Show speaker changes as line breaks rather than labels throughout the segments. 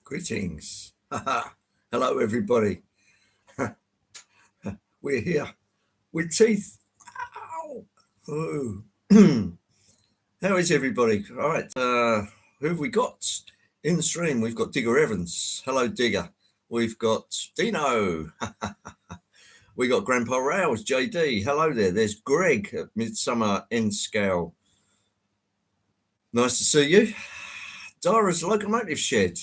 Greetings. Hello, everybody. We're here with teeth. Ow! Oh. How is everybody? All right. Who have we got in the stream? We've got Digger Evans. Hello, Digger. We've got Dino. We got Grandpa Rouse, JD. Hello there. There's Greg at Midsummer End Scale. Nice to see you. Dara's Locomotive Shed.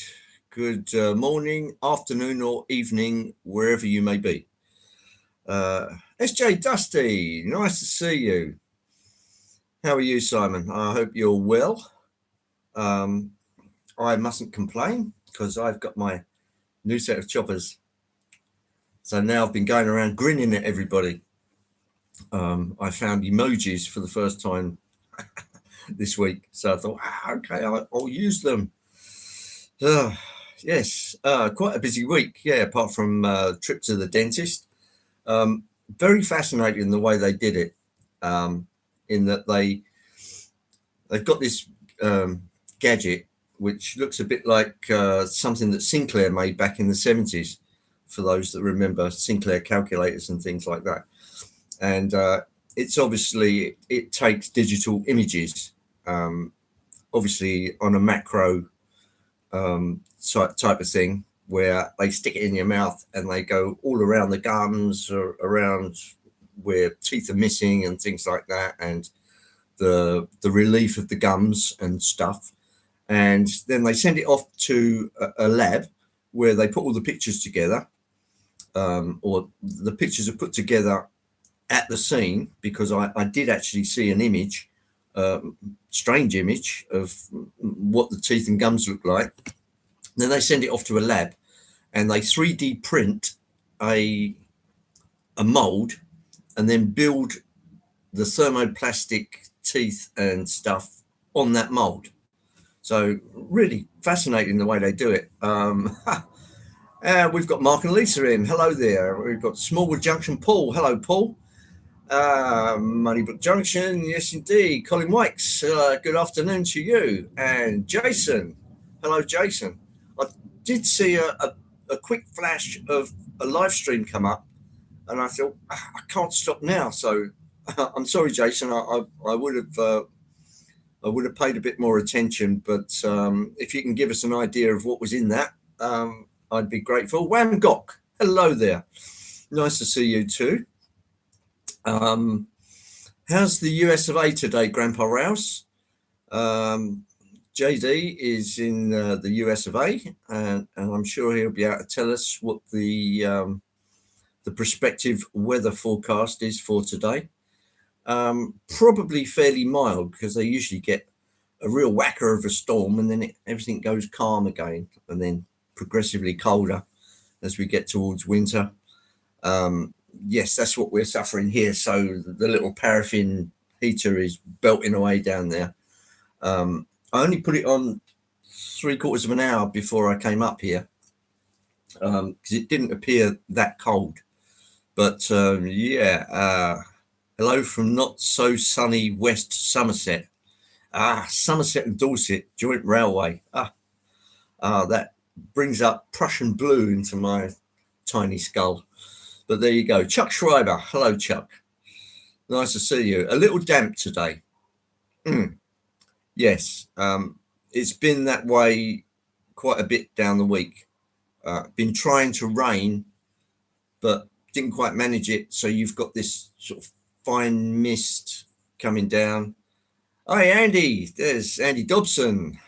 Good morning, afternoon, or evening, wherever you may be. SJ Dusty, nice to see you. How are you, Simon? I hope you're well. I mustn't complain because I've got my new set of choppers. So now I've been going around grinning at everybody. I found emojis for the first time this week. So I thought, okay, I'll use them. Yes, quite a busy week. Yeah, apart from trip to the dentist. Very fascinating the way they did it, in that they've got this gadget which looks a bit like something that Sinclair made back in the 70s, for those that remember Sinclair calculators and things like that. And it's obviously, it takes digital images, obviously on a macro type of thing, where they stick it in your mouth and they go all around the gums or around where teeth are missing and things like that, and the relief of the gums and stuff. And then they send it off to a lab where they put all the pictures together, or the pictures are put together at the scene, because I did actually see an image, strange image of what the teeth and gums look like. Then they send it off to a lab and they 3D print a mold and then build the thermoplastic teeth and stuff on that mold. So really fascinating the way they do it. We've got Mark and Lisa in. Hello there. We've got Smallwood Junction Paul. Hello, Paul. Moneybrook Junction. Yes, indeed. Colin Wykes. Good afternoon to you. And Jason. Hello, Jason. I did see a quick flash of a live stream come up, and I thought, I can't stop now. So I'm sorry, Jason. I would have paid a bit more attention, but if you can give us an idea of what was in that, I'd be grateful. Wham Gok, hello there. Nice to see you too. How's the US of A today, Grandpa Rouse? JD is in the US of A, and I'm sure he'll be able to tell us what the prospective weather forecast is for today. Probably fairly mild, because they usually get a real whacker of a storm and then everything goes calm again, and then progressively colder as we get towards winter. Yes, that's what we're suffering here. So the little paraffin heater is belting away down there. I only put it on 3/4 of an hour before I came up here, because it didn't appear that cold. But yeah, hello from not so sunny West Somerset. Somerset and Dorset Joint Railway. That brings up Prussian blue into my tiny skull. But there you go. Chuck Schreiber. Hello, Chuck. Nice to see you. A little damp today. Yes, it's been that way quite a bit down the week. Been trying to rain, but didn't quite manage it. So you've got this sort of fine mist coming down. Hi, Andy. There's Andy Dobson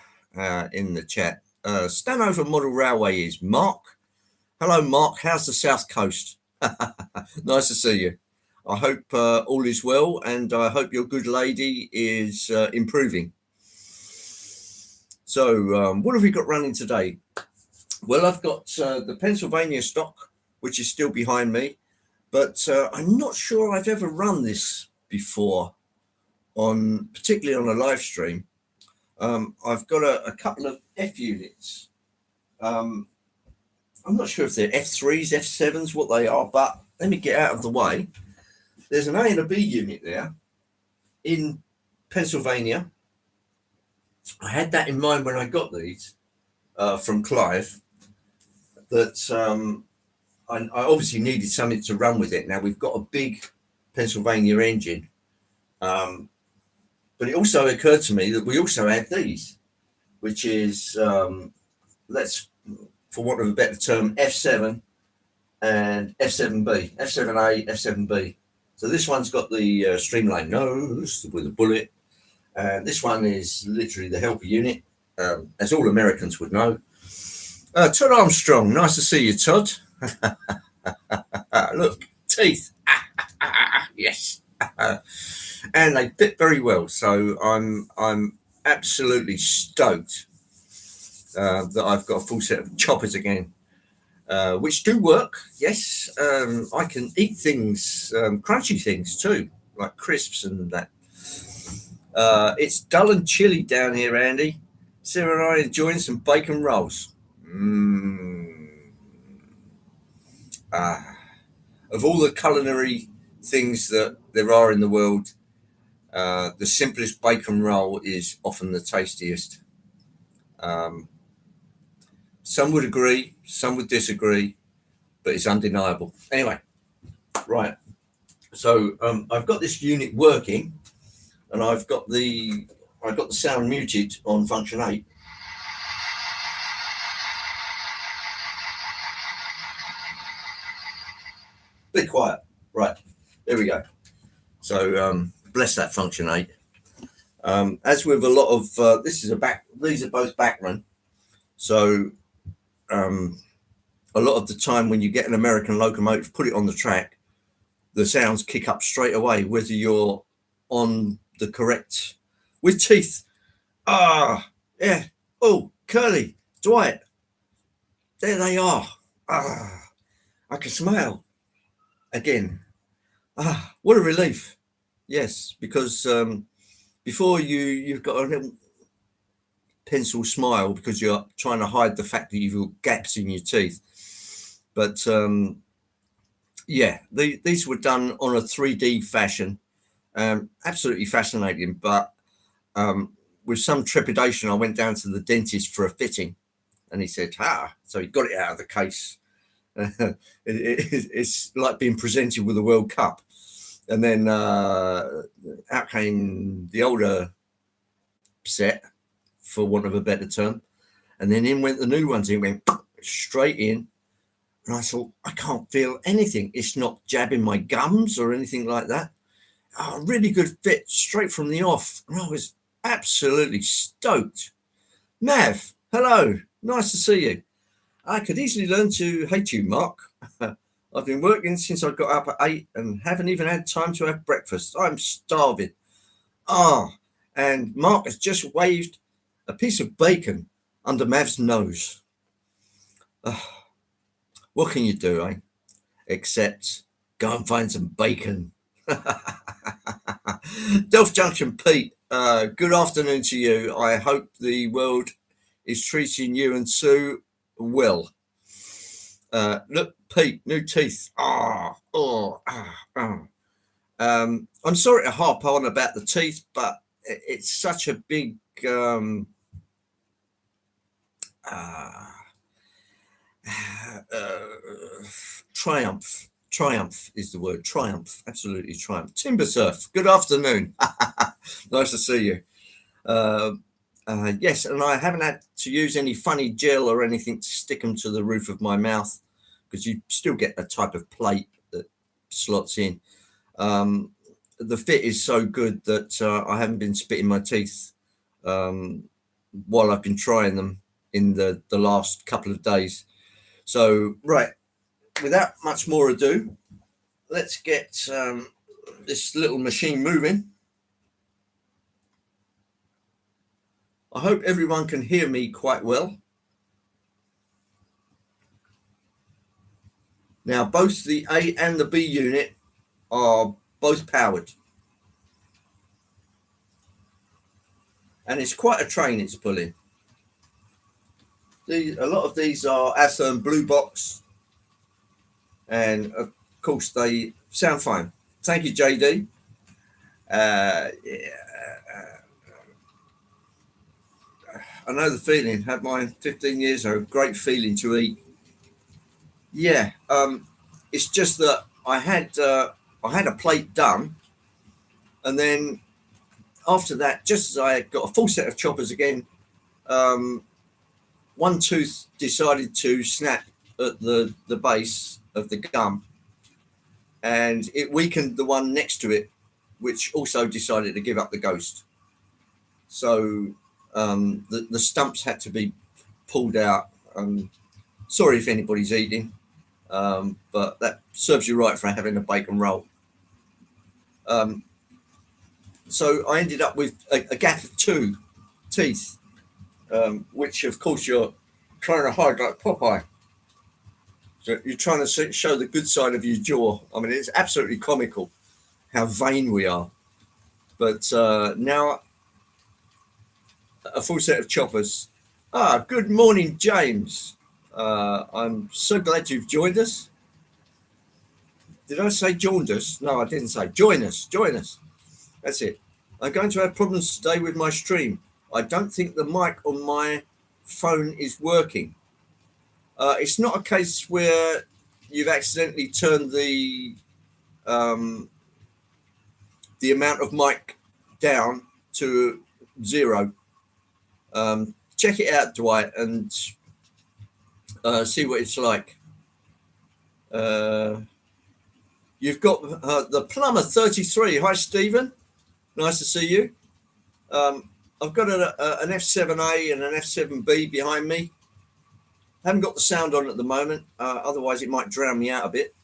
in the chat. Stanover Model Railway is Mark. Hello, Mark. How's the South Coast? Nice to see you. I hope all is well, and I hope your good lady is improving. So what have we got running today? Well, I've got the Pennsylvania stock, which is still behind me, but I'm not sure I've ever run this before, particularly on a live stream. I've got a couple of F units. I'm not sure if they're F3s, F7s, what they are, but let me get out of the way. There's an A and a B unit there in Pennsylvania. I had that in mind when I got these from Clive, that I obviously needed something to run with it. Now we've got a big Pennsylvania engine, but it also occurred to me that we also had these, which is let's, for want of a better term, F7 and F7B, F7A, F7B. So this one's got the streamlined nose with a bullet, and this one is literally the helper unit, as all Americans would know. Todd Armstrong, nice to see you, Todd. Look, teeth. Yes. And they fit very well. So I'm absolutely stoked that I've got a full set of choppers again, which do work. Yes, I can eat things, crunchy things too, like crisps and that. It's dull and chilly down here, Andy. Sarah and I are enjoying some bacon rolls. Of all the culinary things that there are in the world, the simplest bacon roll is often the tastiest. Some would agree, some would disagree, but it's undeniable. Anyway, right. So I've got this unit working, and I've got the sound muted on function 8. Be quiet. Right, there we go. So bless that function 8. As with a lot of these are both backman. So a lot of the time when you get an American locomotive, put it on the track, the sounds kick up straight away, whether you're on the correct with teeth. Yeah. Oh, Curly, Dwight, there they are. I can smile again. What a relief. Yes, because before you've got a little pencil smile because you're trying to hide the fact that you've got gaps in your teeth. But yeah, these were done on a 3D fashion. Absolutely fascinating. But with some trepidation, I went down to the dentist for a fitting, and he said, so he got it out of the case. It's like being presented with a World Cup. And then out came the older set, for want of a better term. And then in went the new ones. It went straight in. And I thought, I can't feel anything. It's not jabbing my gums or anything like that. Really good fit straight from the off. And I was absolutely stoked. Mav, hello. Nice to see you. I could easily learn to hate you, Mark. I've been working since I got up at 8 and haven't even had time to have breakfast. I'm starving. And Mark has just waved a piece of bacon under Mav's nose. What can you do, eh? Except go and find some bacon. Delft Junction Pete, good afternoon to you. I hope the world is treating you and Sue well. Look, Pete, new teeth. I'm sorry to harp on about the teeth, but it's such a big triumph is the word. Triumph, absolutely triumph. Timber Surf, good afternoon. Nice to see you. Yes, and I haven't had to use any funny gel or anything to stick them to the roof of my mouth, because you still get a type of plate that slots in. The fit is so good that I haven't been spitting my teeth while I've been trying them in the last couple of days. So, right, without much more ado, let's get this little machine moving. I hope everyone can hear me quite well. Now, both the A and the B unit are both powered. And it's quite a train it's pulling. A lot of these are Atherm Blue Box. And, of course, they sound fine. Thank you, JD. I know the feeling. Had mine 15 years ago. Great feeling to eat Yeah, it's just that I had a plate done, and then after that, just as I got a full set of choppers again, um, one tooth decided to snap at the base of the gum, and it weakened the one next to it, which also decided to give up the ghost. So the stumps had to be pulled out. Sorry if anybody's eating, but that serves you right for having a bacon roll. Um, so I ended up with a gap of two teeth, which of course you're trying to hide like Popeye. So you're trying to show the good side of your jaw. I mean, it's absolutely comical how vain we are. But now a full set of choppers. Good morning, James. I'm so glad you've joined us. Did I say joined us? No, I didn't say. Join us. Join us. That's it. I'm going to have problems today with my stream. I don't think the mic on my phone is working. It's not a case where you've accidentally turned the amount of mic down to 0. Check it out, Dwight, and see what it's like. You've got the plumber 33. Hi, Stephen. Nice to see you. I've got an F7A and an F7B behind me. Haven't got the sound on at the moment, otherwise it might drown me out a bit.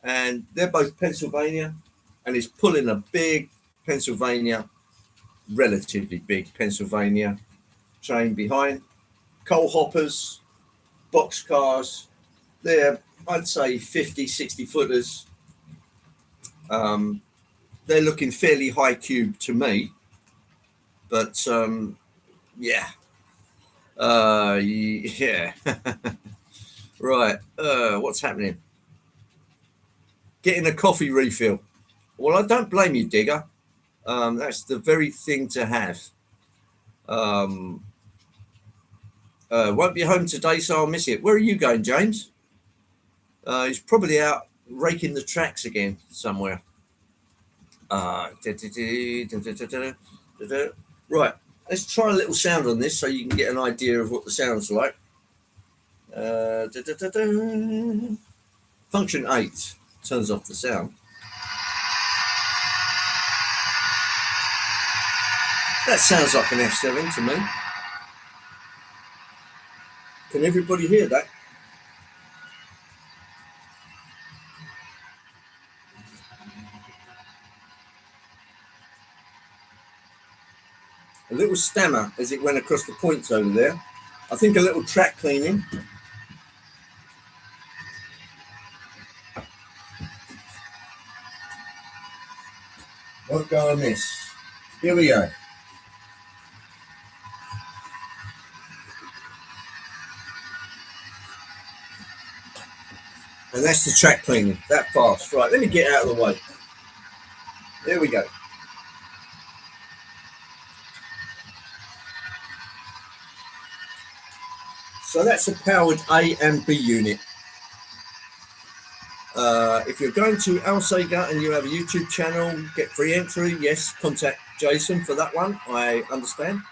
And they're both Pennsylvania, and it's pulling a big Pennsylvania, relatively big Pennsylvania train behind. Coal hoppers, box cars, they're, I'd say, 50, 60 footers. They're looking fairly high cube to me, but yeah. Yeah. Right. What's happening? Getting a coffee refill. Well, I don't blame you, Digger. That's the very thing to have. Won't be home today, so I'll miss it. Where are you going, James? He's probably out raking the tracks again somewhere. Right. Let's try a little sound on this so you can get an idea of what the sound's like. Function 8 turns off the sound. That sounds like an F7 to me. Can everybody hear that? A little stammer as it went across the points over there. I think a little track cleaning. Won't go amiss. Here we go. And that's the track cleaning, that fast. Right, let me get out of the way. There we go. So that's a powered A and B unit. If you're going to Alsager and you have a YouTube channel, get free entry. Yes, contact Jason for that one. I understand.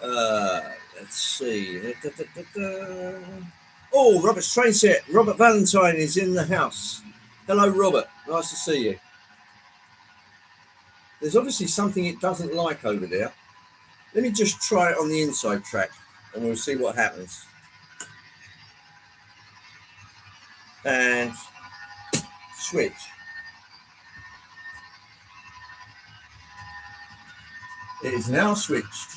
Let's see. Oh, Robert's train set. Robert Valentine is in the house. Hello, Robert. Nice to see you. There's obviously something it doesn't like over there. Let me just try it on the inside track and we'll see what happens. And switch. It is now switched.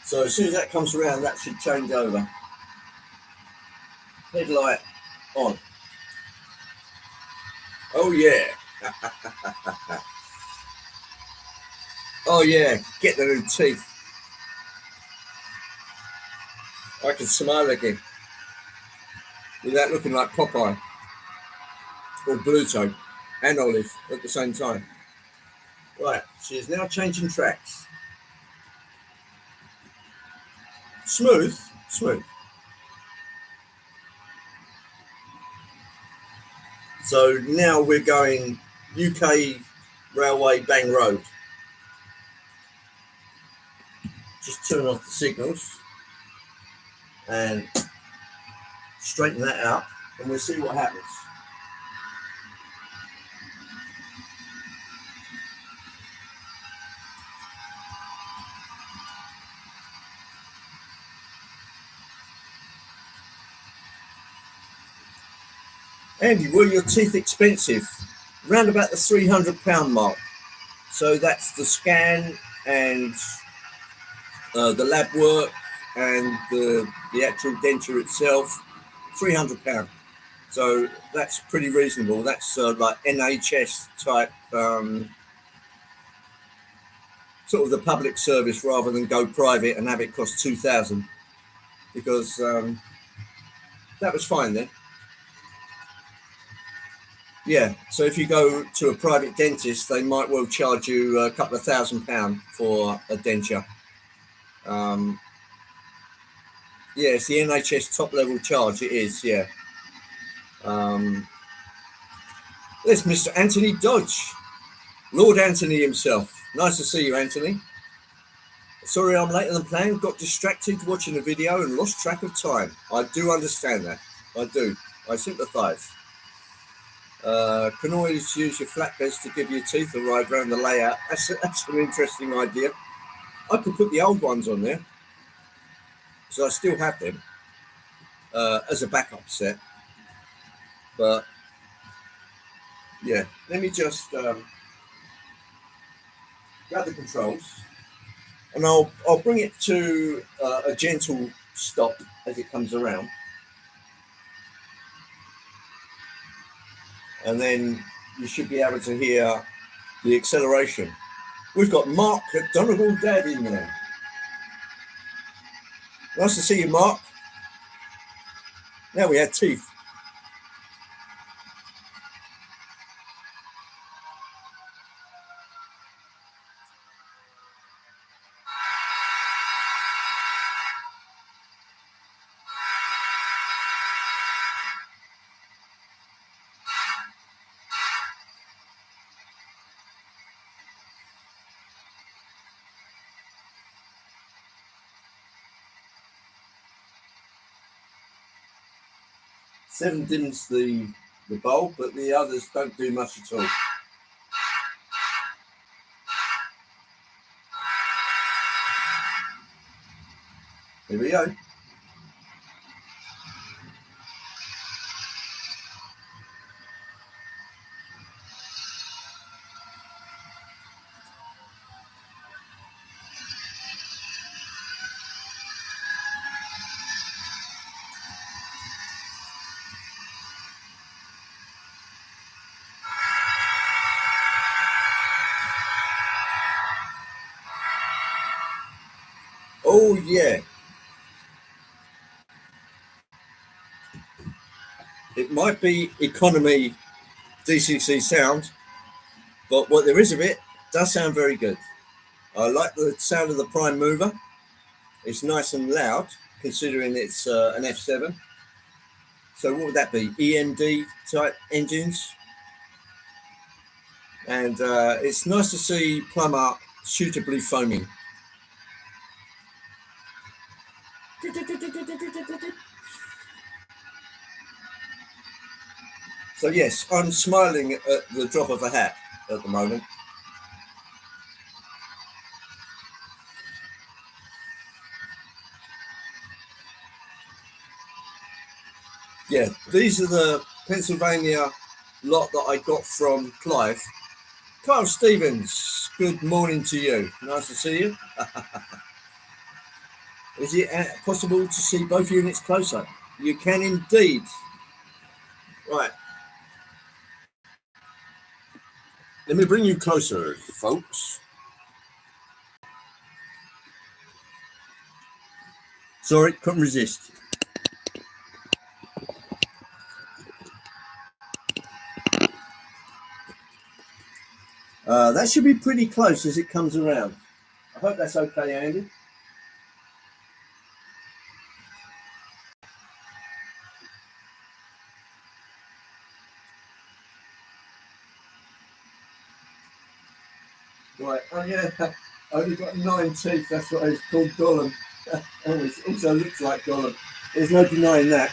So as soon as that comes around, that should change over. Headlight on. Oh yeah. Oh yeah, get the new teeth. I can smile again without looking like Popeye or Bluto and Olive at the same time. Right, she is now changing tracks. Smooth, smooth. So now we're going UK Railway Bang Road. Just turn off the signals and straighten that out, and we'll see what happens. Andy, were your teeth expensive? Round about the £300 mark. So that's the scan and the lab work and the actual denture itself, £300. So that's pretty reasonable. That's like NHS type, sort of the public service, rather than go private and have it cost 2,000, because that was fine then. Yeah, so if you go to a private dentist, they might well charge you a couple of £1,000 for a denture. Yeah, it's the NHS top level charge. It is, yeah. There's Mr. Anthony Dodge, Lord Anthony himself. Nice to see you, Anthony. Sorry I'm later than planned. Got distracted watching a video and lost track of time. I do understand that. I do. I sympathise. Can always use your flatbeds to give your teeth a ride around the layout. That's an interesting idea. I could put the old ones on there, because I still have them as a backup set. But yeah, let me just grab the controls, and I'll bring it to a gentle stop as it comes around, and then you should be able to hear the acceleration. We've got Mark at Donegal Dad in there. Nice to see you, Mark. Now we had teeth. Seven dims the bulb, but the others don't do much at all. Here we go. Oh yeah. It might be economy DCC sound, but what there is of it does sound very good. I like the sound of the prime mover. It's nice and loud, considering it's an F7. So what would that be? END type engines. And it's nice to see Plumber suitably foaming. So yes, I'm smiling at the drop of a hat at the moment. Yeah, these are the Pennsylvania lot that I got from Clive. Carl Stevens, good morning to you. Nice to see you. Is it possible to see both units closer? You can indeed. Right. Let me bring you closer, folks. Sorry, couldn't resist. That should be pretty close as it comes around. I hope that's okay, Andy. Right, oh yeah, I only got 9 teeth, that's what it's called, Gollum. Oh, it also looks like Gollum. There's no denying that.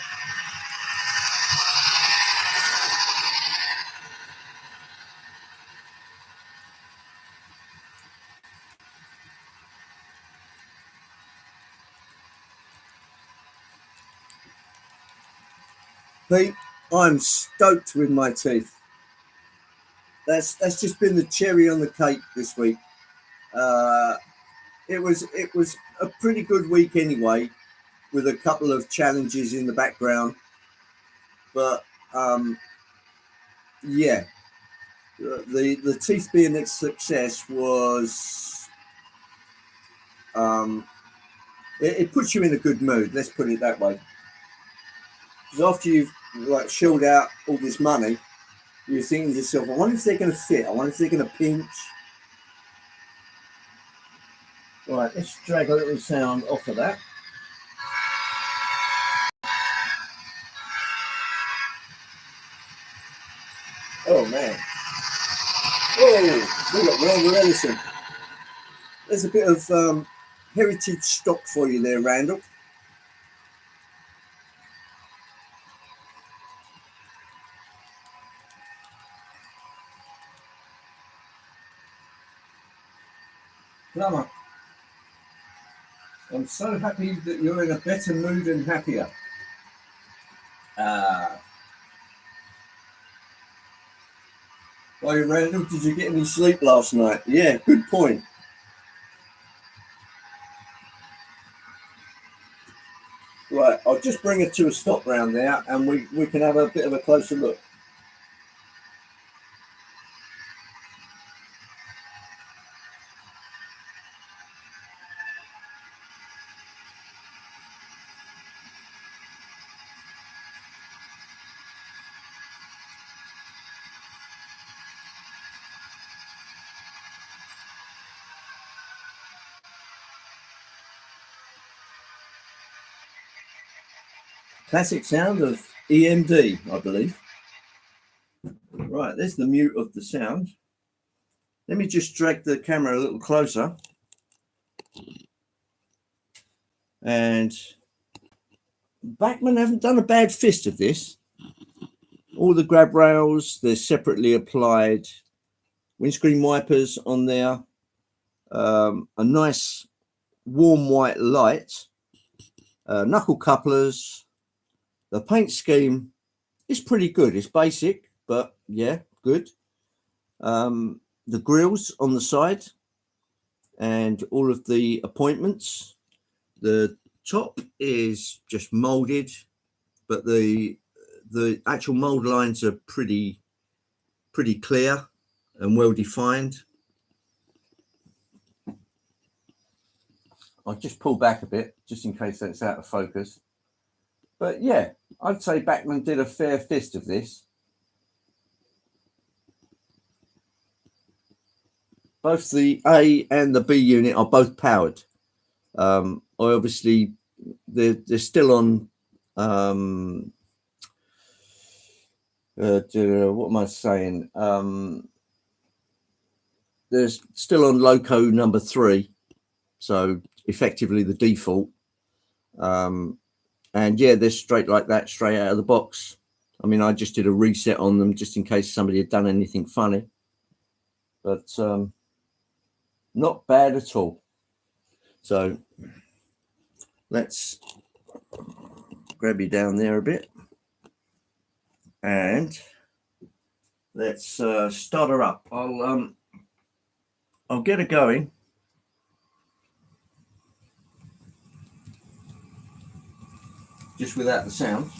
Pete, I'm stoked with my teeth. That's just been the cherry on the cake this week. It was a pretty good week anyway, with a couple of challenges in the background. But yeah, the teeth being a success was it puts you in a good mood. Let's put it that way. Because after you've like shelled out all this money, you're thinking to yourself, I wonder if they're going to fit. I wonder if they're going to pinch. Right, let's drag a little sound off of that. Oh man. Oh, we got Randall Ellison. There's a bit of heritage stock for you there, Randall. Plumber, I'm so happy that you're in a better mood and happier. Hey, Randall, did you get any sleep last night? Yeah, good point. Right, I'll just bring it to a stop round there and we can have a bit of a closer look. Classic sound of EMD, I believe. Right, there's the mute of the sound. Let me just drag the camera a little closer. And Bachmann haven't done a bad fist of this. All the grab rails, they're separately applied. Windscreen wipers on there. A nice warm white light. Knuckle couplers. The paint scheme is pretty good. It's basic, but yeah, good. The grills on the side and all of the appointments. The top is just molded, but the actual mold lines are pretty clear and well defined. I'll just pull back a bit just in case that's out of focus. But yeah, I'd say Bachmann did a fair fist of this. Both the A and the B unit are both powered. Obviously, they're still on. What am I saying? They're still on loco number 3, so effectively the default. And yeah, they're straight like that, straight out of the box. I mean, I just did a reset on them just in case somebody had done anything funny. But not bad at all. So let's grab you down there a bit. And let's start her up. I'll get her going. Just without the sound.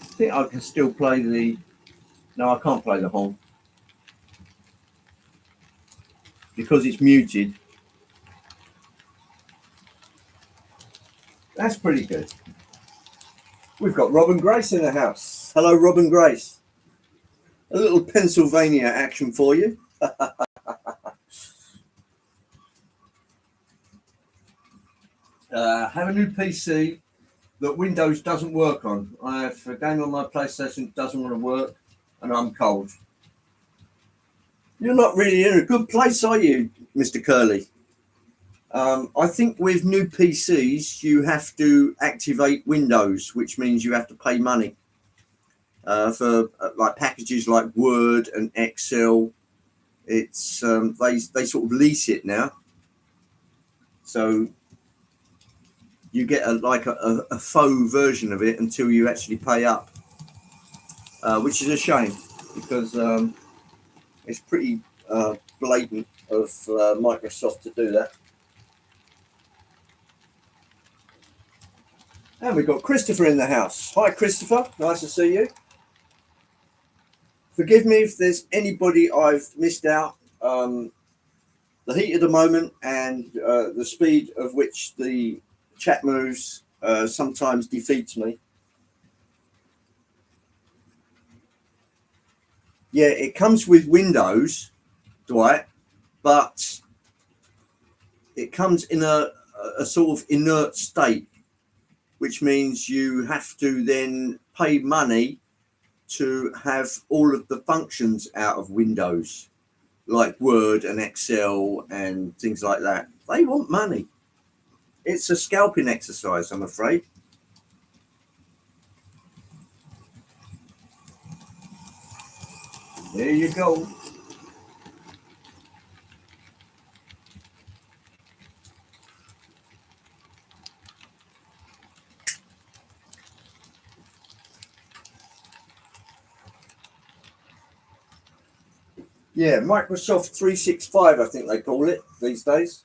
I think I can still play the... No, I can't play the horn. Because it's muted. That's pretty good. We've got Robin Grace in the house. Hello, Robin Grace. A little Pennsylvania action for you. Have a new PC that Windows doesn't work on. I have a game on my PlayStation that doesn't want to work, and I'm cold. You're not really in a good place, are you, Mr. Curley? I think with new PCs, you have to activate Windows, which means you have to pay money for like packages like Word and Excel. It's they sort of lease it now, so you get a faux version of it until you actually pay up, which is a shame because it's pretty blatant of Microsoft to do that. And we've got Christopher in the house. Hi, Christopher. Nice to see you. Forgive me if there's anybody I've missed out. The heat of the moment and the speed of which the chat moves sometimes defeats me. Yeah, it comes with Windows, Dwight, but it comes in a sort of inert state, which means you have to then pay money to have all of the functions out of Windows, like Word and Excel and things like that. They want money. It's a scalping exercise, I'm afraid. There you go. Yeah, Microsoft 365, I think they call it these days.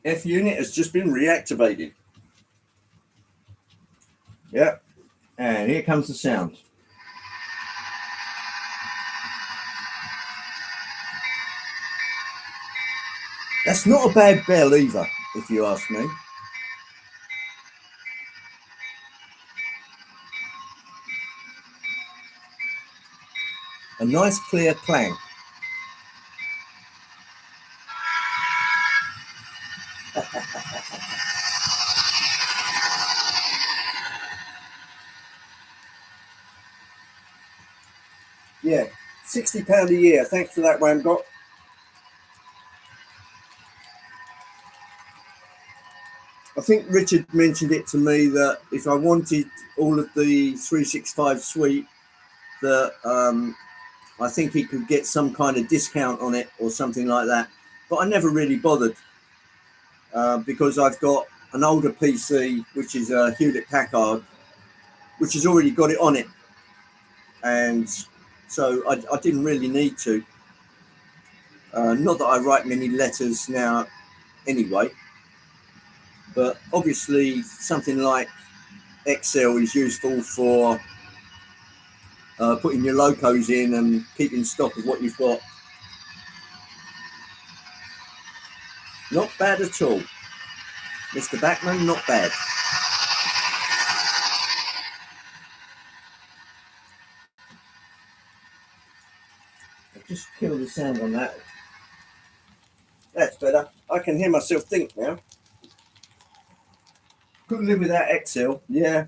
F unit has just been reactivated. Yeah, and here comes the sound. That's not a bad bell either, if you ask me. A nice clear clang. Yeah, £60 a year. Thanks for that, Wamgot. I think Richard mentioned it to me that if I wanted all of the 365 suite, that I think he could get some kind of discount on it or something like that. But I never really bothered because I've got an older PC, which is a Hewlett Packard, which has already got it on it. And so I didn't really need to. Not that I write many letters now anyway, but obviously something like Excel is useful for putting your locos in and keeping stock of what you've got. Not bad at all. Mr. Backman, not bad. I'll just kill the sound on that. That's better. I can hear myself think now. Couldn't live without Excel. Yeah.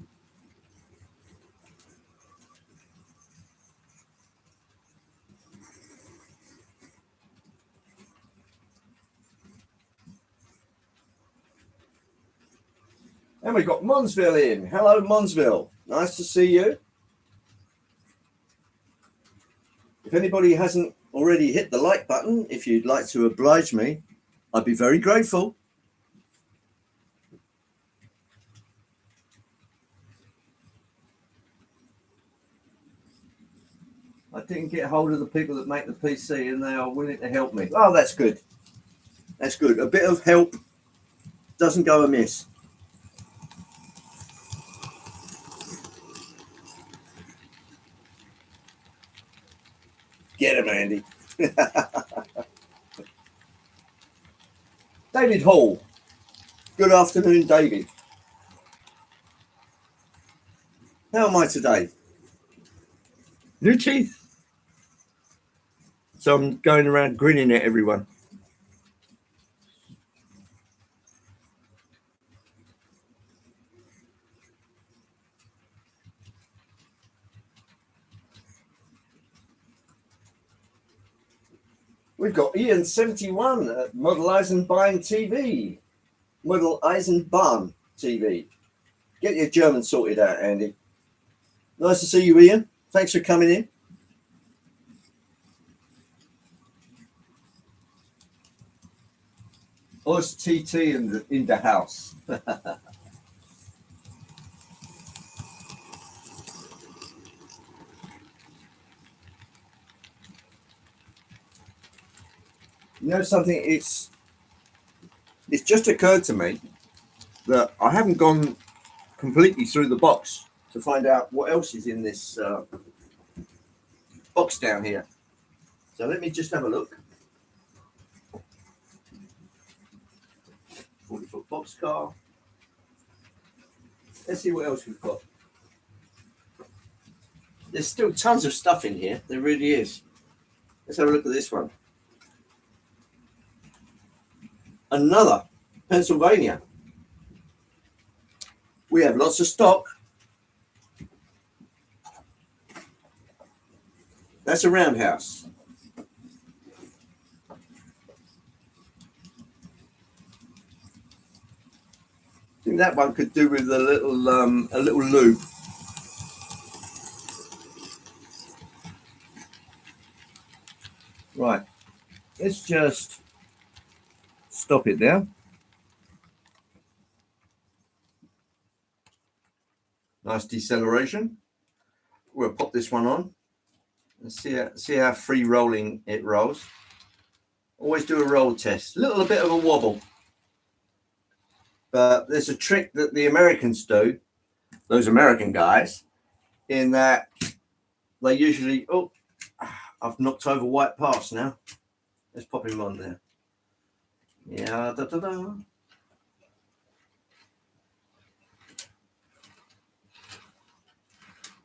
And we got Monsville in. Hello, Monsville. Nice to see you. If anybody hasn't already hit the like button, if you'd like to oblige me, I'd be very grateful. I didn't get hold of the people that make the PC and they are willing to help me. Oh, that's good. That's good. A bit of help doesn't go amiss. Get him, Andy. David Hall. Good afternoon, David. How am I today? New teeth. So I'm going around grinning at everyone. We've got Ian 71 at Model Eisenbahn TV. Model Eisenbahn TV. Get your German sorted out, Andy. Nice to see you, Ian. Thanks for coming in. Oz TT in the house. You know something? It's just occurred to me that I haven't gone completely through the box to find out what else is in this box down here. So let me just have a look. 40-foot box car. Let's see what else we've got. There's still tons of stuff in here. There really is. Let's have a look at this one. Another Pennsylvania. We have lots of stock. That's a roundhouse. I think that one could do with a little lube. Right. Let's just stop it there. Nice deceleration. We'll pop this one on and see how free rolling it rolls. Always do a roll test. A bit of a wobble. But there's a trick that the Americans do, those American guys, in that they usually, oh, I've knocked over white parts now. Let's pop him on there. Yeah, da-da-da.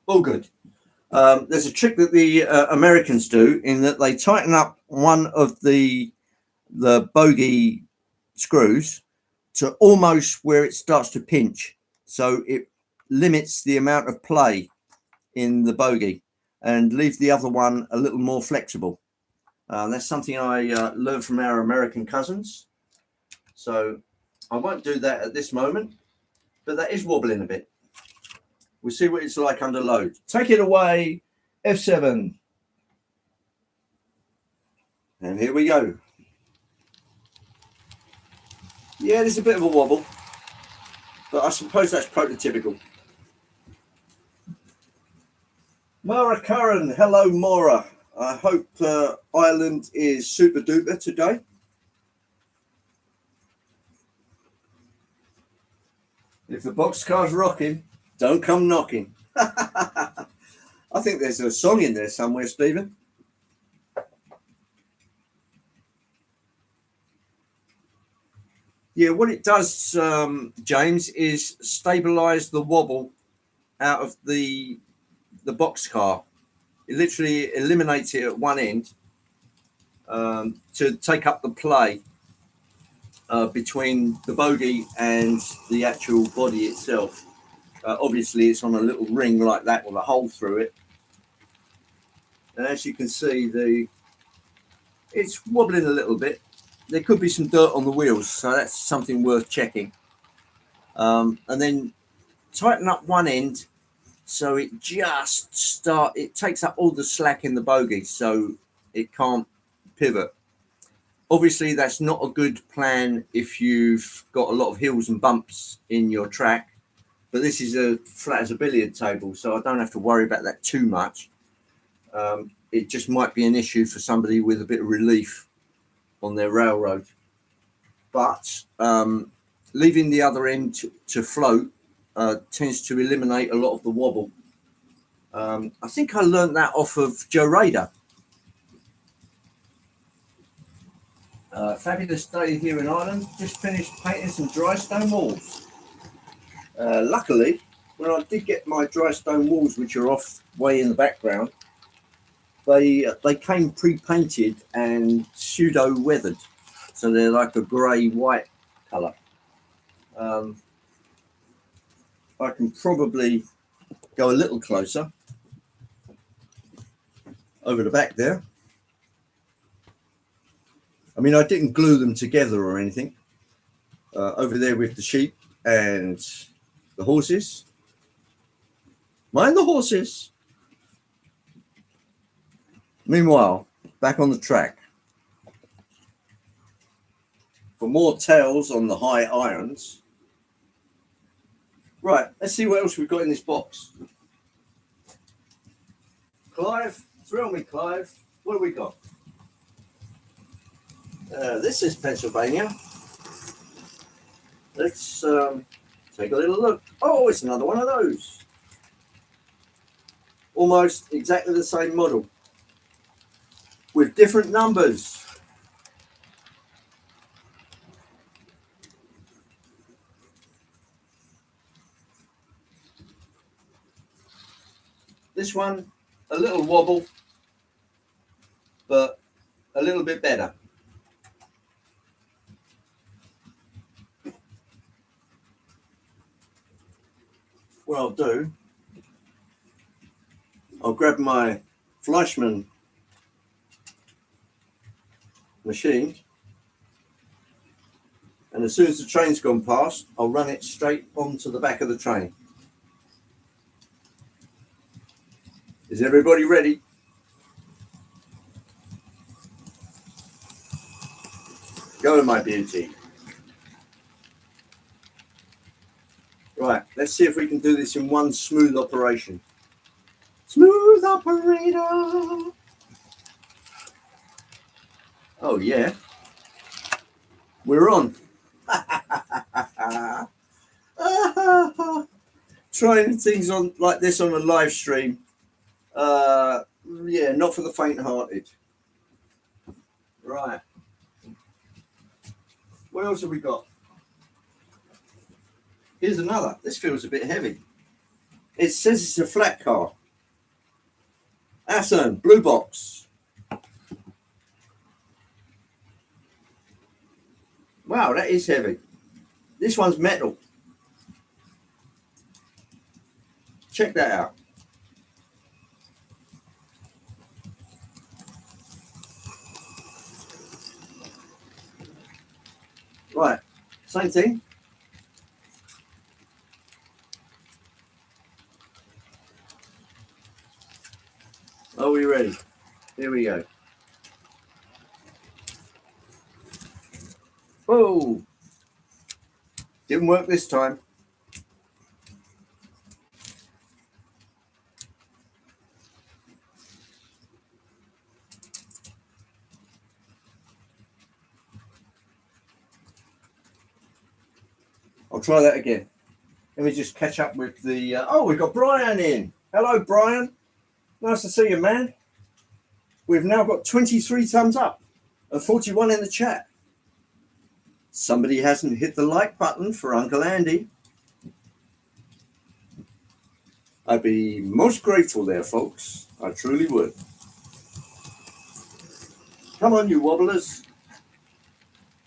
All good. There's a trick that the Americans do in that they tighten up one of the bogey screws to almost where it starts to pinch. So it limits the amount of play in the bogey and leave the other one a little more flexible. That's something I learned from our American cousins. So I won't do that at this moment, but that is wobbling a bit. We'll see what it's like under load. Take it away, F7. And here we go. Yeah, there's a bit of a wobble, but I suppose that's prototypical. Maura Curran, hello Maura. I hope Ireland is super duper today. If the boxcar's rocking, don't come knocking. I think there's a song in there somewhere, Stephen. Yeah, what it does, James, is stabilize the wobble out of the boxcar. It literally eliminates it at one end to take up the play between the bogey and the actual body itself. Obviously, it's on a little ring like that with a hole through it. And as you can see, it's wobbling a little bit. There could be some dirt on the wheels, so that's something worth checking. And then tighten up one end so it it takes up all the slack in the bogey so it can't pivot. Obviously, that's not a good plan if you've got a lot of hills and bumps in your track, but this is as flat as a billiard table, so I don't have to worry about that too much. It just might be an issue for somebody with a bit of relief on their railroad. But leaving the other end to float tends to eliminate a lot of the wobble. I think I learned that off of Joe Rader. Fabulous day here in Ireland. Just finished painting some dry stone walls. Luckily, when I did get my dry stone walls, which are off way in the background, they came pre-painted and pseudo weathered, so they're like a grey-white colour. I can probably go a little closer over the back there. I mean, I didn't glue them together or anything. Over there with the sheep and the horses. Mind the horses. Meanwhile, back on the track. For more tails on the high irons. Right, let's see what else we've got in this box. Clive, thrill me, Clive. What have we got? This is Pennsylvania. Let's take a little look. Oh, it's another one of those. Almost exactly the same model with different numbers. This one, a little wobble, but a little bit better. What I'll do, I'll grab my Fleischmann machine, and as soon as the train's gone past, I'll run it straight onto the back of the train. Is everybody ready? Go, my beauty. Right, let's see if we can do this in one smooth operation. Smooth operator. Oh, yeah. We're on. Trying things on like this on a live stream. Yeah, not for the faint-hearted. Right. What else have we got? Here's another. This feels a bit heavy. It says it's a flat car. Assen, blue box. Wow, that is heavy. This one's metal. Check that out. Right, same thing. Are we ready? Here we go. Oh, didn't work this time. I'll try that again. Let me just catch up with the... oh, we've got Brian in. Hello, Brian. Nice to see you, man. We've now got 23 thumbs up and 41 in the chat. Somebody hasn't hit the like button for Uncle Andy. I'd be most grateful there, folks. I truly would. Come on, you wobblers.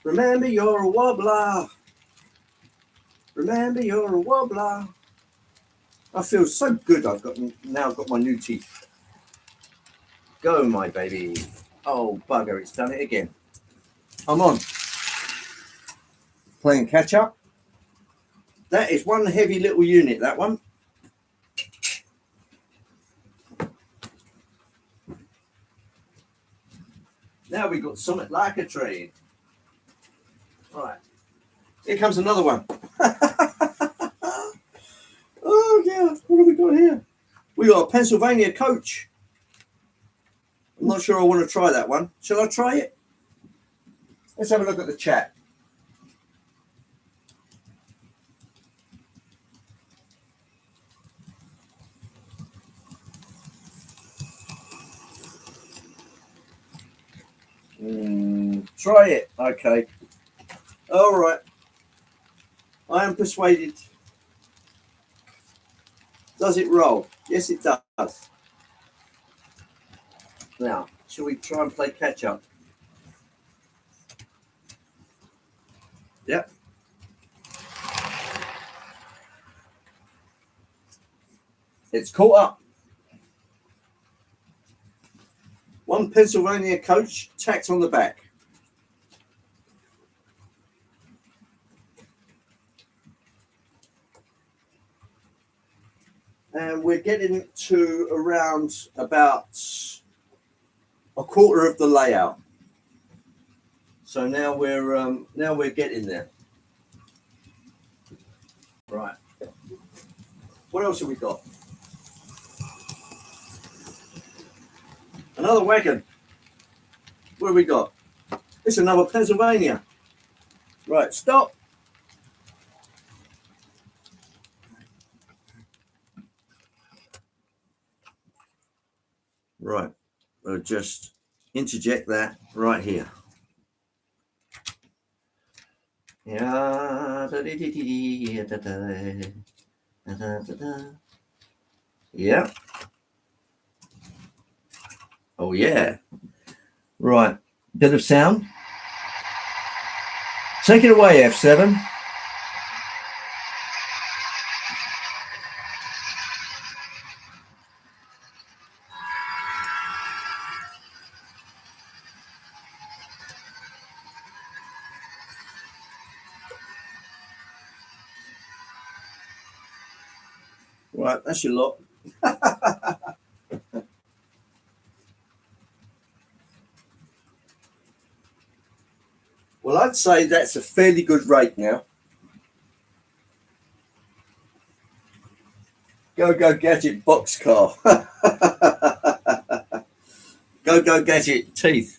Remember, you're a wobbler. Remember, you're a wobbler. I feel so good. I've now got my new teeth. Go, my baby. Oh, bugger, it's done it again. I'm on. Playing catch up. That is one heavy little unit, that one. Now we've got something like a trade. Right. Here comes another one. Oh, yeah. What have we got here? We got a Pennsylvania coach. I'm not sure I want to try that one. Shall I try it? Let's have a look at the chat. Try it. Okay. All right. I am persuaded. Does it roll? Yes, it does. Now, shall we try and play catch up? Yep. It's caught up. One Pennsylvania coach tacked on the back. and we're getting to around about a quarter of the layout. So now we're getting there. Right. What else have we got? Another wagon. What have we got? It's another Pennsylvania. Right, stop. Right, I'll just interject that right here. Yeah. Yeah. Oh yeah. Right. Bit of sound. Take it away, F7. Right, that's your lot. Well, I'd say that's a fairly good rate now. Go Gadget boxcar. Go Gadget teeth.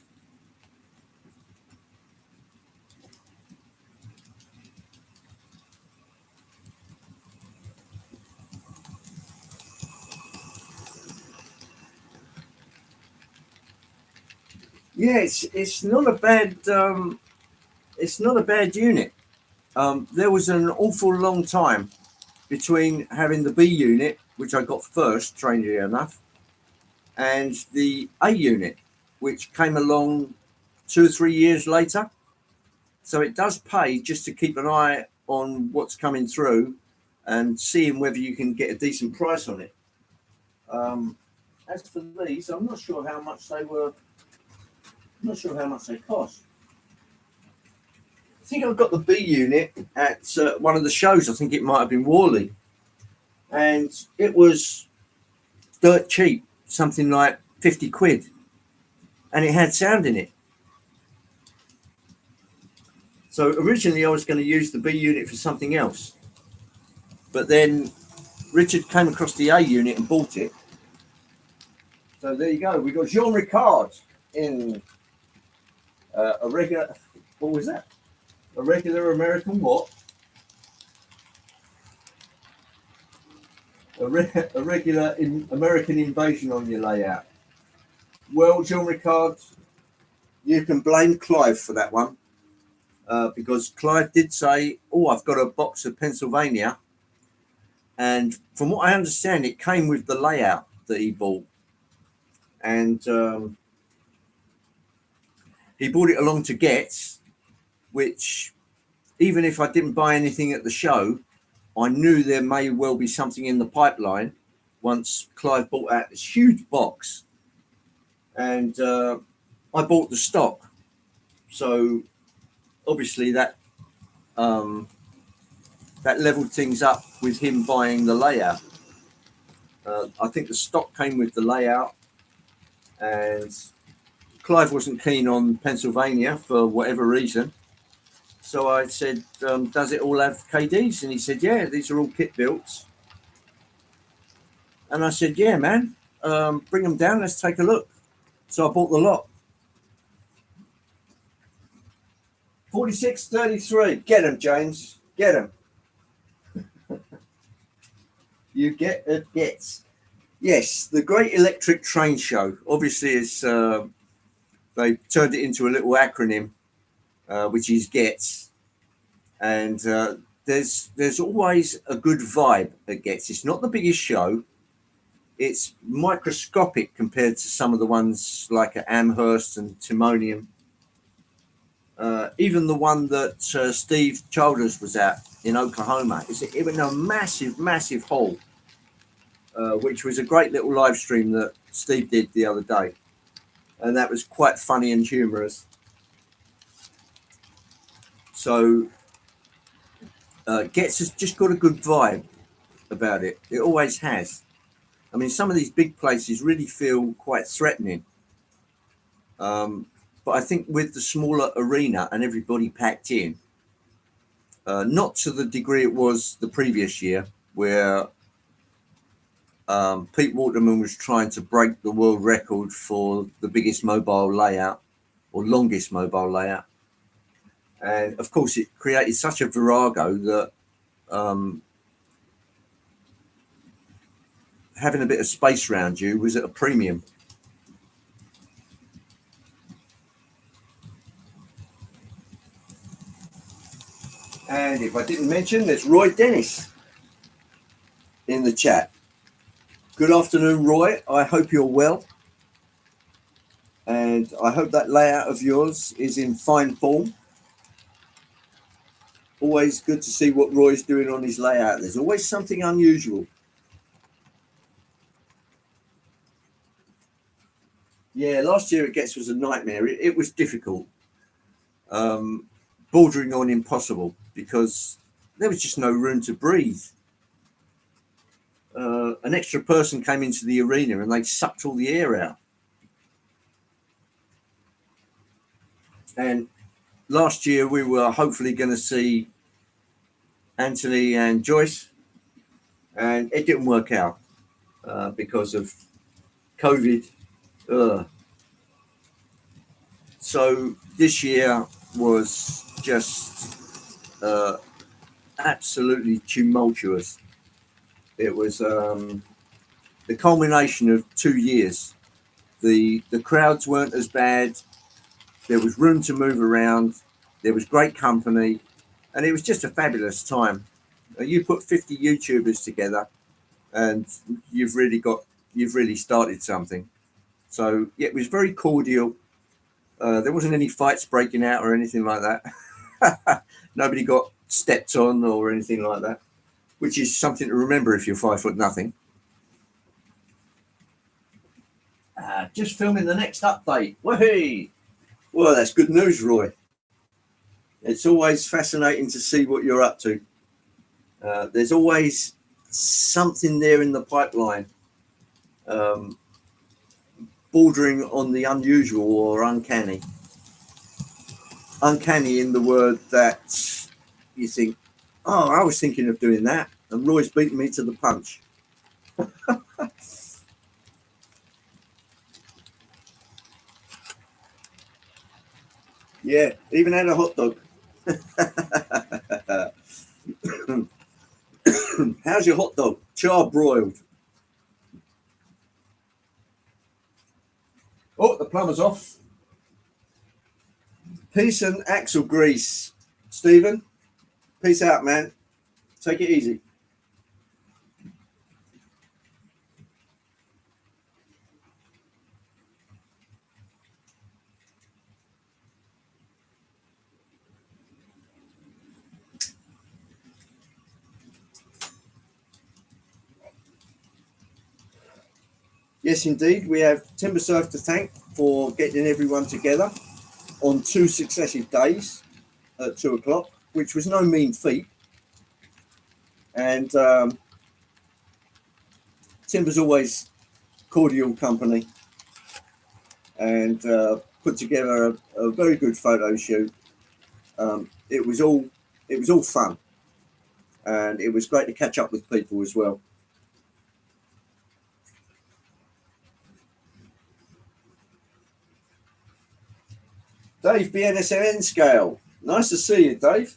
Yeah, it's not a bad unit. There was an awful long time between having the B unit, which I got first, strangely enough, and the A unit, which came along 2 or 3 years later. So it does pay just to keep an eye on what's coming through and seeing whether you can get a decent price on it. As for these, I'm not sure how much they were. I'm not sure how much they cost. I think I got the B unit at one of the shows. I think it might have been Worley, and it was dirt cheap, something like 50 quid, and it had sound in it. So originally I was going to use the B unit for something else, but then Richard came across the A unit and bought it. So there you go. We got Jean Ricard in a regular. What was that? A regular American what? A regular American invasion on your layout. Well, Jean Ricard, you can blame Clive for that one. Because Clive did say, "Oh, I've got a box of Pennsylvania," and from what I understand, it came with the layout that he bought, and he brought it along to Getz, which, even if I didn't buy anything at the show, I knew there may well be something in the pipeline once Clive bought out this huge box, and I bought the stock, so obviously that leveled things up with him buying the layout. I think the stock came with the layout, and Clive wasn't keen on Pennsylvania for whatever reason. So I said, does it all have KDs? And he said, yeah, these are all kit builds. And I said, yeah, man, bring them down. Let's take a look. So I bought the lot. 46.33. Get them, James. Get them. You get it, gets. Yes, the Great Electric Train Show. Obviously, it's they turned it into a little acronym, which is GETS. And there's always a good vibe at GETS. It's not the biggest show. It's microscopic compared to some of the ones like at Amherst and Timonium. Even the one that Steve Childers was at in Oklahoma. It was a massive, massive hall, which was a great little live stream that Steve did the other day. And that was quite funny and humorous. So Getz has just got a good vibe about it. It always has. I mean, some of these big places really feel quite threatening. But I think with the smaller arena and everybody packed in, not to the degree it was the previous year, where Pete Waterman was trying to break the world record for the biggest mobile layout or longest mobile layout. And of course, it created such a virago that having a bit of space around you was at a premium. And if I didn't mention, there's Roy Dennis in the chat. Good afternoon, Roy. I hope you're well. And I hope that layout of yours is in fine form. Always good to see what Roy's doing on his layout. There's always something unusual. Yeah, last year at Gets was a nightmare. It was difficult, bordering on impossible, because there was just no room to breathe. An extra person came into the arena and they sucked all the air out. And last year we were hopefully going to see Anthony and Joyce, and it didn't work out because of COVID. So this year was just absolutely tumultuous. It was the culmination of 2 years. The crowds weren't as bad. There was room to move around. There was great company, and it was just a fabulous time. You put 50 YouTubers together, and you've really started something. So yeah, it was very cordial. There wasn't any fights breaking out or anything like that. Nobody got stepped on or anything like that, which is something to remember if you're 5'0". Just filming the next update. Woohoo! Well, that's good news, Roy. It's always fascinating to see what you're up to. There's always something there in the pipeline, bordering on the unusual or uncanny. Uncanny in the word that you think, oh, I was thinking of doing that, and Roy's beating me to the punch. Yeah, even had a hot dog. How's your hot dog? Char-broiled. Oh, the plumber's off. Peace and axle grease, Stephen. Peace out, man. Take it easy. Yes, indeed. We have Timbersurf to thank for getting everyone together on 2 successive days at 2 o'clock, which was no mean feat. And Timber's always cordial company, and put together a very good photo shoot. It was all fun, and it was great to catch up with people as well. Dave, BNSN scale. Nice to see you, Dave.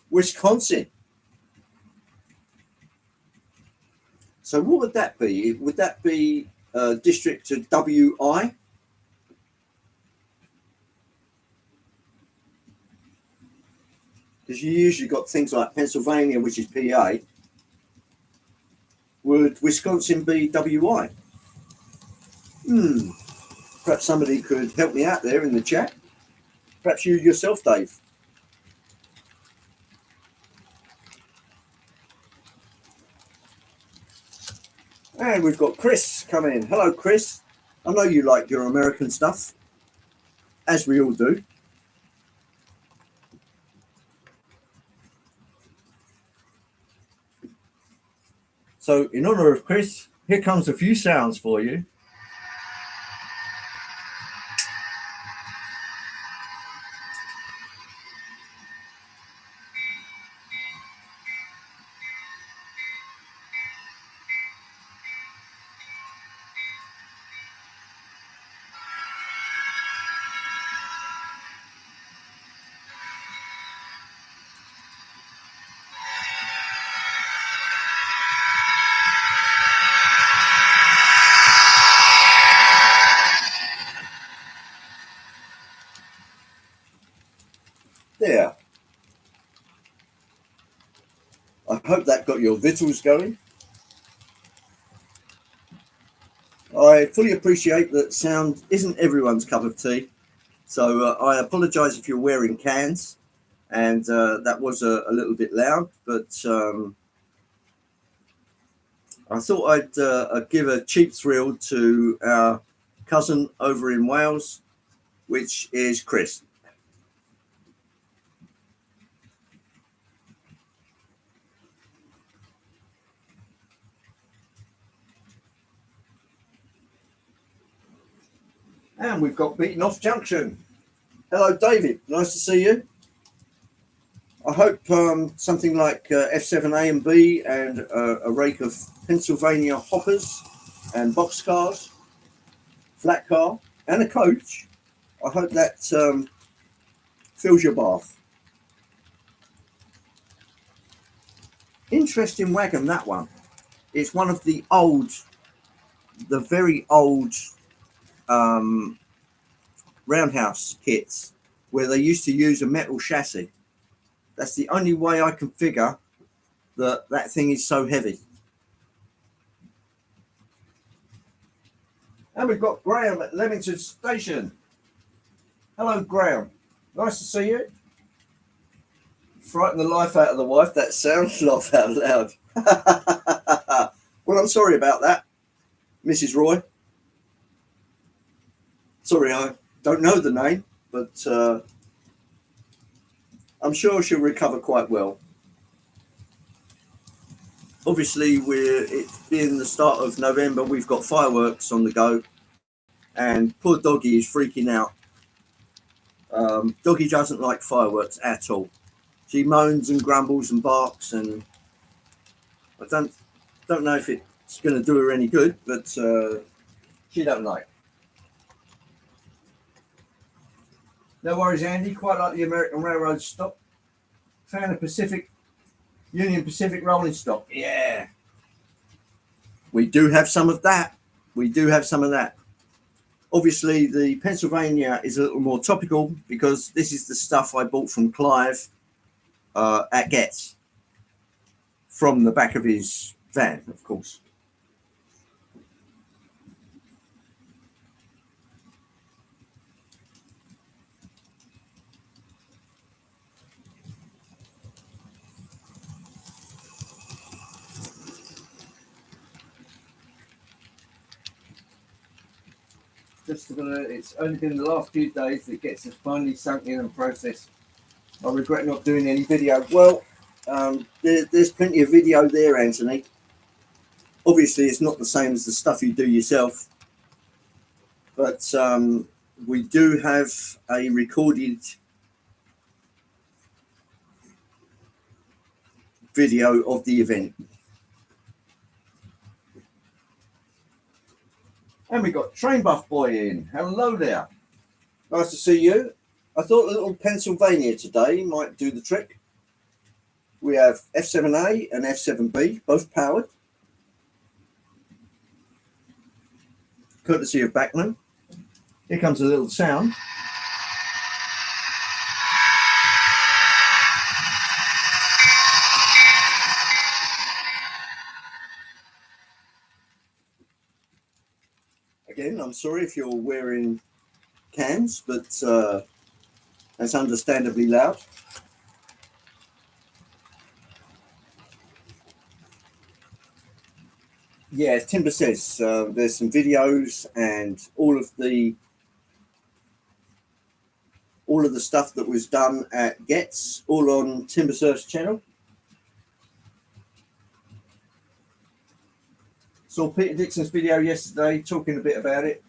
Wisconsin. So what would that be? Would that be district to WI? Because you usually got things like Pennsylvania, which is PA. Would Wisconsin be WI? Perhaps somebody could help me out there in the chat. Perhaps you yourself, Dave. And we've got Chris come in. Hello, Chris. I know you like your American stuff, as we all do. So in honor of Chris, here comes a few sounds for you. There. I hope that got your victuals going. I fully appreciate that sound isn't everyone's cup of tea. So I apologise if you're wearing cans, and that was a little bit loud, but I thought I'd give a cheap thrill to our cousin over in Wales, which is Chris. And we've got Beaten Off Junction. Hello, David. Nice to see you. I hope something like F7A and B and a rake of Pennsylvania hoppers and boxcars, flat car, and a coach. I hope that fills your bath. Interesting wagon, that one. It's one of the very old roundhouse kits where they used to use a metal chassis. That's the only way I can figure that thing is so heavy. And we've got Graham at Leamington Station. Hello, Graham. Nice to see you. Frighten the life out of the wife. That sounds laugh out loud. Well, I'm sorry about that, Mrs. Roy. Sorry, I don't know the name, but I'm sure she'll recover quite well. Obviously, it's being the start of November. We've got fireworks on the go, and poor Doggy is freaking out. Doggy doesn't like fireworks at all. She moans and grumbles and barks, and I don't know if it's going to do her any good, but she don't like. No worries, Andy. Quite like the American Railroad stock. Fan of Union Pacific rolling stock. Yeah. We do have some of that. Obviously, the Pennsylvania is a little more topical because this is the stuff I bought from Clive at Getz from the back of his van, of course. It's only been the last few days that Getz has finally sunk in and processed. I regret not doing any video. Well, there's plenty of video there, Anthony. Obviously, it's not the same as the stuff you do yourself, but we do have a recorded video of the event. And we got Train Buff Boy in. Hello there. Nice to see you. I thought a little Pennsylvania today might do the trick. We have F7A and F7B, both powered. Courtesy of Bachmann. Here comes a little sound. Again, I'm sorry if you're wearing cans, but that's understandably loud. Yeah, Timber says there's some videos and all of the stuff that was done at Getz, all on Timber Surf's channel. Saw Peter Dixon's video yesterday talking a bit about it.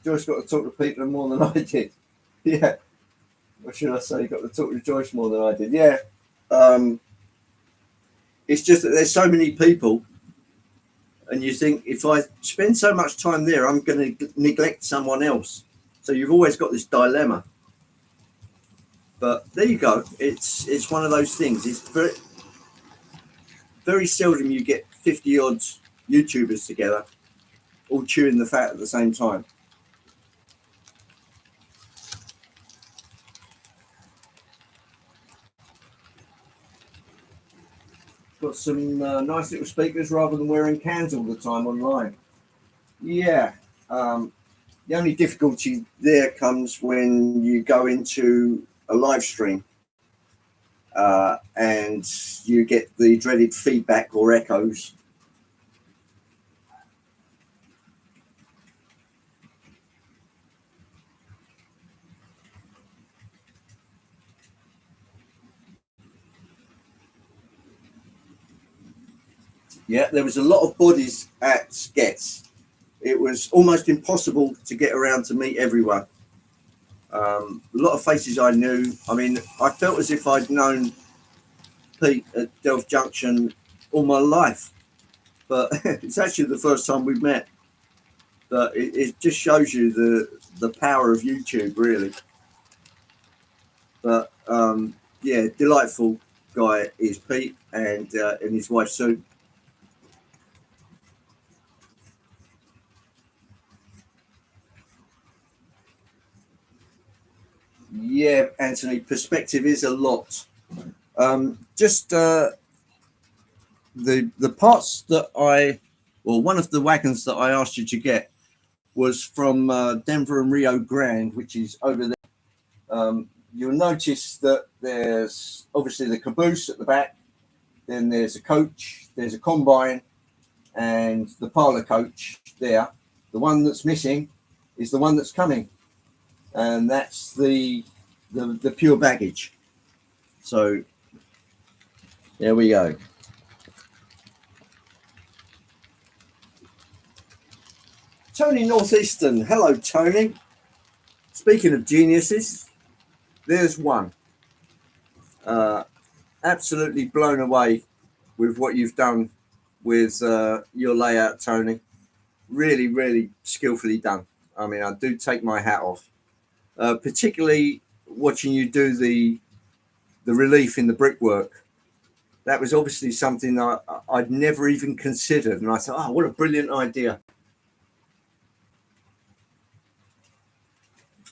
Joyce got to talk to Peter more than I did. Yeah. What should I say? Got to talk to Joyce more than I did. Yeah. It's just that there's so many people, and you think if I spend so much time there, I'm going to neglect someone else. So you've always got this dilemma. But there you go. It's one of those things. It's very seldom you get 50 odd YouTubers together, all chewing the fat at the same time. Got some nice little speakers rather than wearing cans all the time online. Yeah. The only difficulty there comes when you go into a live stream and you get the dreaded feedback or echoes. Yeah, there was a lot of bodies at Getz. It was almost impossible to get around to meet everyone. A lot of faces I knew. I mean, I felt as if I'd known Pete at Delft Junction all my life, but it's actually the first time we've met. But it just shows you the power of YouTube, really. But yeah, delightful guy is Pete and his wife Sue. Yeah, Anthony, perspective is a lot. Just the parts that one of the wagons that I asked you to get was from Denver and Rio Grande, which is over there. You'll notice that there's obviously the caboose at the back, then there's a coach, there's a combine, and the parlor coach there. The one that's missing is the one that's coming, and that's the pure baggage. So there we go. Tony Northeastern. Hello, Tony. Speaking of geniuses, there's one. Absolutely blown away with what you've done with your layout, Tony. Really, really skillfully done. I mean, I do take my hat off. Particularly watching you do the relief in the brickwork. That was obviously something that I'd never even considered. And I thought, oh, what a brilliant idea.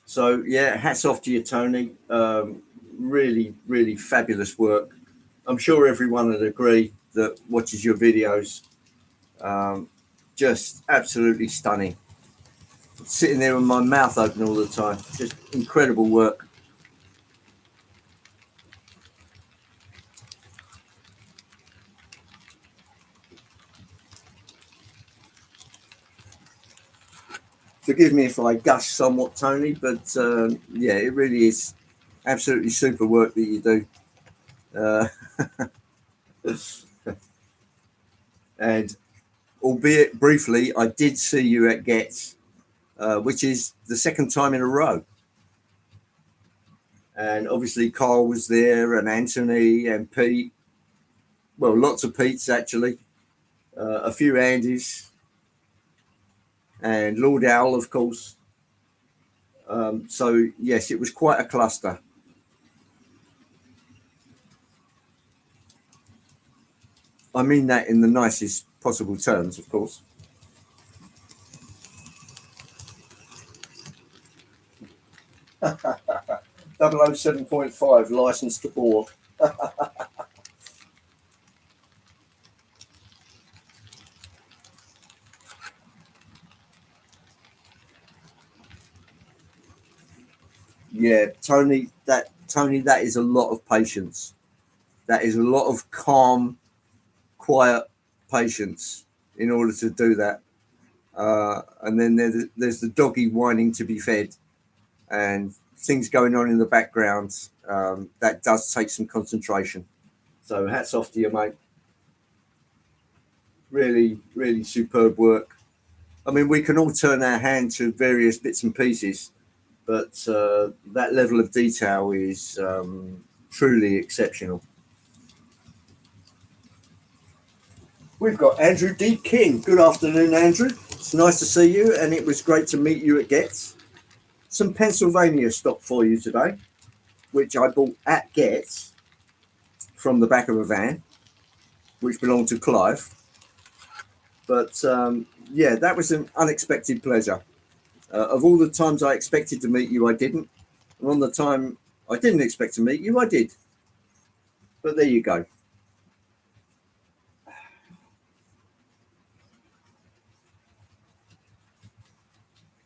So, yeah, hats off to you, Tony. Really, really fabulous work. I'm sure everyone would agree that watches your videos. Just absolutely stunning. Sitting there with my mouth open all the time. Just incredible work. Forgive me if I gush somewhat, Tony, but yeah, it really is absolutely super work that you do. And albeit briefly, I did see you at Getz, which is the second time in a row. And obviously Carl was there and Anthony and Pete. Well, lots of Pete's actually. A few Andys. And Lord Owl, of course. So, yes, it was quite a cluster. I mean that in the nicest possible terms, of course. 007.5 licensed to bore. Yeah, Tony, that is a lot of patience. That is a lot of calm, quiet patience in order to do that. And then there's the doggy whining to be fed, and things going on in the background. That does take some concentration. So hats off to you, mate. Really, really superb work. I mean, we can all turn our hand to various bits and pieces, but that level of detail is truly exceptional. We've got Andrew D. King. Good afternoon, Andrew. It's nice to see you, and it was great to meet you at Getz. Some Pennsylvania stock for you today, which I bought at Getz from the back of a van, which belonged to Clive. But yeah, that was an unexpected pleasure. Of all the times I expected to meet you, I didn't. And on the time I didn't expect to meet you, I did. But there you go.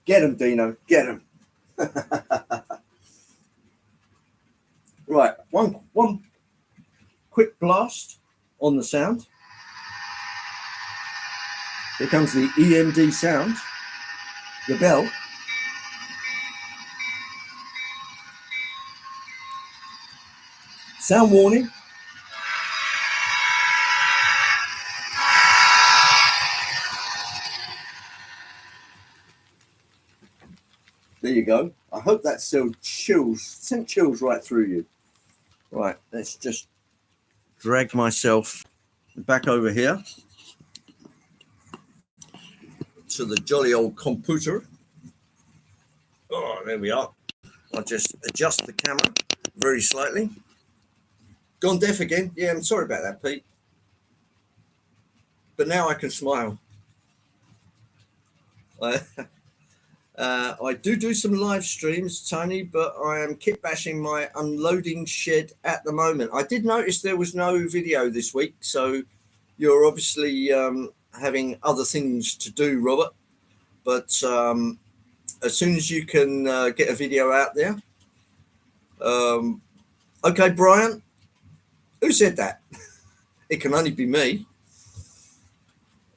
Get him, Dino. Get him. Right, one quick blast on the sound. Here comes the EMD sound, the bell. Sound warning. There you go. I hope that still sent chills right through you. Right, let's just drag myself back over here to the jolly old computer. Oh, there we are. I'll just adjust the camera very slightly. Gone deaf again. Yeah, I'm sorry about that, Pete. But now I can smile. I do some live streams, Tony, but I am kit bashing my unloading shed at the moment. I did notice there was no video this week, so you're obviously having other things to do, Robert. But as soon as you can get a video out there. Okay, Brian, who said that? It can only be me.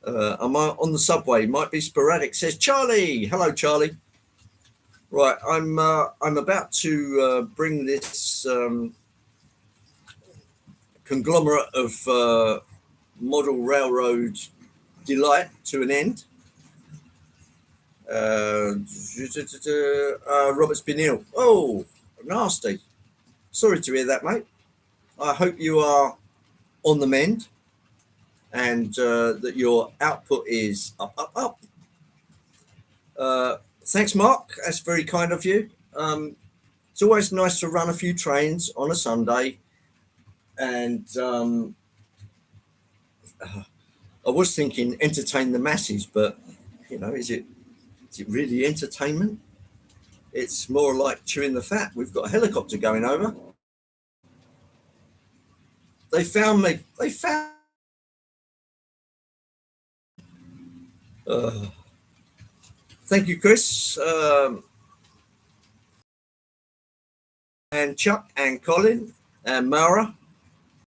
I'm on the subway. Might be sporadic. Says Charlie. Hello, Charlie. Right, I'm about to bring this conglomerate of model railroad delight to an end. Robert Spinell. Oh, nasty. Sorry to hear that, mate. I hope you are on the mend and that your output is up. Thanks, Mark. That's very kind of you. It's always nice to run a few trains on a Sunday. And I was thinking entertain the masses, but, you know, is it really entertainment? It's more like chewing the fat. We've got a helicopter going over. They found me. They found. Thank you, Chris. And Chuck and Colin and Mara.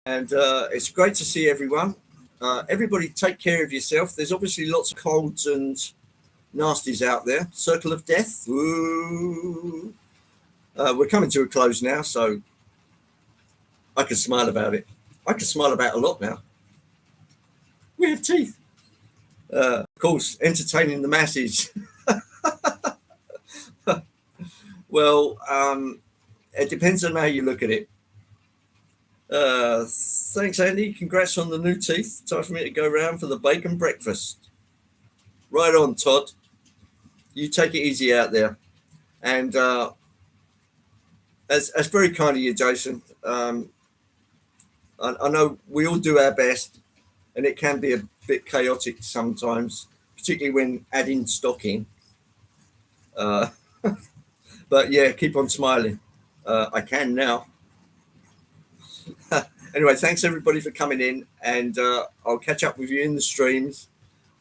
And it's great to see everyone. Everybody take care of yourself. There's obviously lots of colds and nasties out there. Circle of death. Ooh. We're coming to a close now, so I can smile about it. I can smile about a lot now. We have teeth. Of course, entertaining the masses. Well, it depends on how you look at it. Thanks, Andy. Congrats on the new teeth. Time for me to go round for the bacon breakfast. Right on, Todd. You take it easy out there. And that's very kind of you, Jason. I know we all do our best, and it can be a bit chaotic sometimes, particularly when adding stock in. But yeah, keep on smiling. I can now. Anyway, thanks everybody for coming in, and I'll catch up with you in the streams.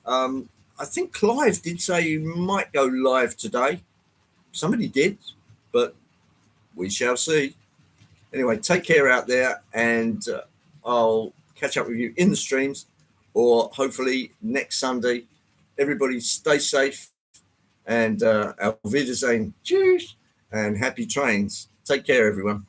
I think Clive did say you might go live today. Somebody did, but we shall see. Anyway, take care out there, and I'll catch up with you in the streams, or hopefully next Sunday. Everybody stay safe, and auf Wiedersehen. Cheers, and happy trains. Take care, everyone.